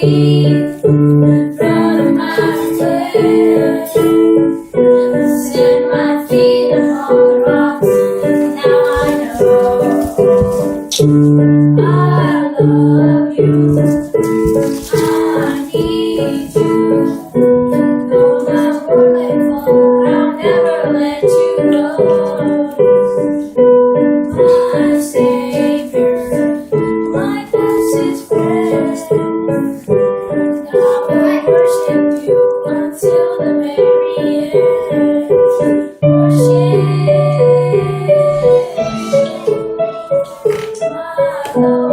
feet, proud of my way. Set my feet upon the rocks, now I know I love you, I need you. No matter what may fall, I'll never let you go. My Savior, my closest friend, I will worship you until the very end. Worship my Lord.